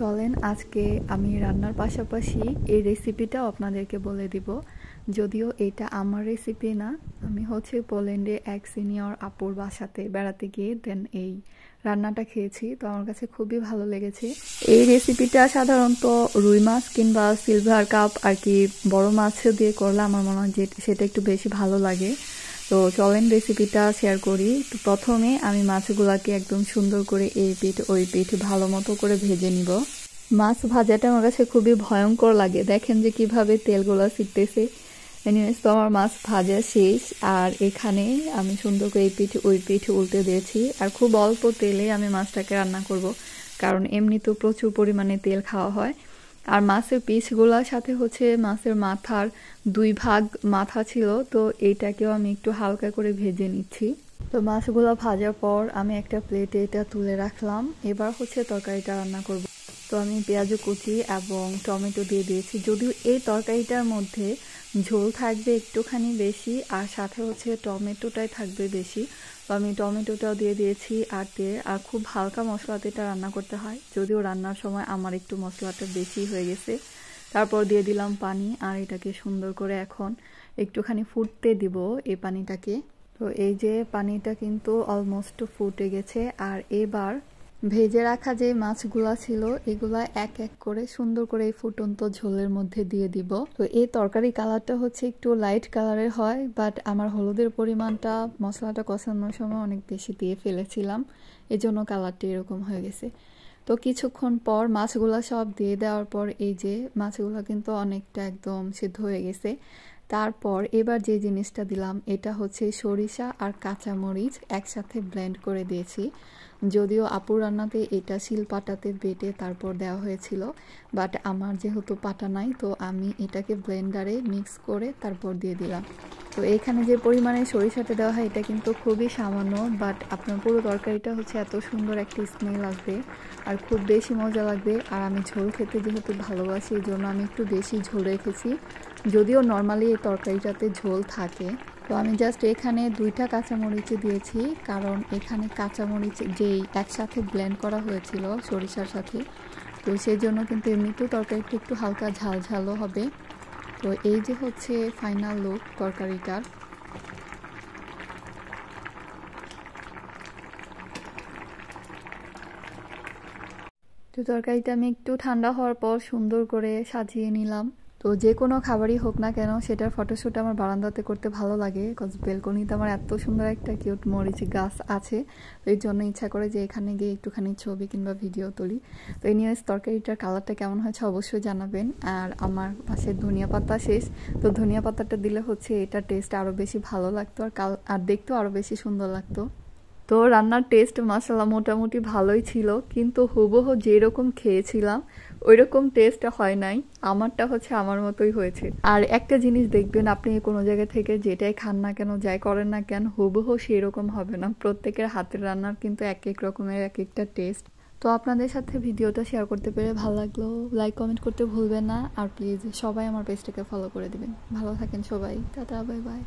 চলেন আজকে আমি রান্নার পাশাপাশি এই রেসিপিটাও আপনাদেরকে বলে দিব। যদিও এটা আমার রেসিপি না, আমি পোল্যান্ডে এক সিনিয়র আপুর বাসাতে বেড়াতে গিয়ে দেন এই রান্নাটা খেয়েছি, তো আমার কাছে খুবই ভালো লেগেছে। এই রেসিপিটা সাধারণত রুই মাছ কিংবা সিলভার কাপ আর কি বড় মাছ দিয়ে করলে আমার মনে হয় যে সেটা একটু বেশি ভালো লাগে। তো চলেন রেসিপিটা শেয়ার করি। তো প্রথমে আমি মাছগুলোকে একদম সুন্দর করে এই পিঠ ওই পিঠ ভালো মতো করে ভেজে নিব। মাছ ভাজাটা আমার কাছে খুবই ভয়ঙ্কর লাগে, দেখেন যে কিভাবে তেলগুলো ছিটতেছে। এনিওয়েজ, তো আমার মাছ ভাজা শেষ, আর এখানে আমি সুন্দর করে এই পিঠ ওই পিঠ উল্টে দিয়েছি। আর খুব অল্প তেলে আমি মাছটাকে রান্না করব, কারণ এমনি তো প্রচুর পরিমাণে তেল খাওয়া হয়। আর মাছের পিসগুলোর সাথে মাছের মাথার 2 ভাগ মাথা ছিল, তো এইটাকেও আমি একটু হালকা করে ভেজে নিচ্ছি। তো মাছগুলো ভাজার পর আমি একটা প্লেটে এটা তুলে রাখলাম। এবার তরকারিটা রান্না করব। তো আমি পেঁয়াজ কুচি এবং টমেটো দিয়ে দিয়েছি। যদিও এই তরকারিটার মধ্যে ঝোল থাকবে একটুখানি বেশি, আর সাথে টমেটোটাই থাকবে বেশি, তো আমি টমেটোটাও দিয়ে দিয়েছি। আর খুব হালকা মশলাতে এটা রান্না করতে হয়, যদিও রান্নার সময় আমার একটু মশলাটা বেশি হয়ে গেছে। তারপর দিয়ে দিলাম পানি, আর এটাকে সুন্দর করে এখন একটুখানি ফুটতে দিব এই পানিটাকে। তো এই যে পানিটা কিন্তু অলমোস্ট ফুটে গেছে, আর এবার ভেজে রাখা যে মাছগুলা ছিল এগুলা এক এক করে সুন্দর করে এই ফুটন্ত ঝোলের মধ্যে দিয়ে দিব। তো এই তরকারি কালারটা একটু লাইট কালারের হয়, বাট আমার হলুদের পরিমাণটা মশলাটা কষানোর সময় অনেক বেশি দিয়ে ফেলেছিলাম, এজন্য কালারটা এরকম হয়ে গেছে। তো কিছুক্ষণ পর মাছগুলা সব দিয়ে দেওয়ার পর এই যে মাছগুলা কিন্তু অনেকটা একদম সিদ্ধ হয়ে গেছে। তারপর এবার যে জিনিসটা দিলাম এটা সরিষা আর কাঁচামরিচ একসাথে ব্লেন্ড করে দিয়েছি। যদিও আপুর রান্নাতে এটা শিলপাটাতে বেটে তারপর দেওয়া হয়েছিল, বাট আমার যেহেতু পাটা নাই, তো আমি এটাকে ব্লেন্ডারে মিক্স করে তারপর দিয়ে দিলাম। তো এখানে যে পরিমাণে সরিষাটা দেওয়া হয় এটা কিন্তু খুবই সামান্য, বাট আপনার পুরো তরকারিটা এত সুন্দর একটা স্মেল আসবে আর খুব বেশি মজা লাগবে। আর আমি ঝোল খেতে যেহেতু ভালোবাসি, এই জন্য আমি একটু বেশি ঝোল রেখেছি, যদিও নর্মালি এই তরকারিটাতে ঝোল থাকে। তো আমি জাস্ট এখানে 2টা কাঁচামরিচ দিয়েছি, কারণ এখানে কাঁচামরিচ যেই একসাথে ব্লেন্ড করা হয়েছিল সরিষার সাথে, তো সেই জন্য কিন্তু এমনিতেও তরকারিটা একটু হালকা ঝাল ঝালও হবে। তো এই যে ফাইনাল লুক তরকারিটার। তো তরকারিটা আমি একটু ঠান্ডা হওয়ার পর সুন্দর করে সাজিয়ে নিলাম। তো যে কোনো খাবারই হোক না কেন সেটার ফটোশ্যুট আমার বারান্দাতে করতে ভালো লাগে, কজ বেলকনিতে আমার এত সুন্দর একটা কিউট মরিচ গাছ আছে, তো এই জন্য ইচ্ছা করে যে এখানে গিয়ে একটুখানি ছবি কিংবা ভিডিও তুলি। তো এনিওয়েজ, তরকারিটার কালারটা কেমন হয়েছে অবশ্যই জানাবেন। আর আমার পাশে ধনিয়া পাতা শেষ, তো ধনিয়া পাতাটা দিলে এটা টেস্ট আরও বেশি ভালো লাগতো, আর দেখতেও আরও বেশি সুন্দর লাগতো। তো রান্নার টেস্ট মাশাআল্লাহ মোটামুটি ভালোই ছিল, কিন্তু হুবহু যেরকম খেয়েছিলাম ওইরকম টেস্ট হয় নাই। আমারটা আমার মতোই হয়েছে। আর একটা জিনিস দেখবেন, আপনি কোনো জায়গা থেকে যেটাই খান না কেন, যাই করেন না কেন, হুবহু সেরকম হবে না। প্রত্যেকের হাতের রান্নার কিন্তু এক এক রকমের এক একটা টেস্ট। তো আপনাদের সাথে ভিডিওটা শেয়ার করতে পেরে ভালো লাগলো। লাইক কমেন্ট করতে ভুলবেন না, আর প্লিজ সবাই আমার পেজটাকে ফলো করে দিবেন। ভালো থাকেন সবাই, টাটা, বাই বাই।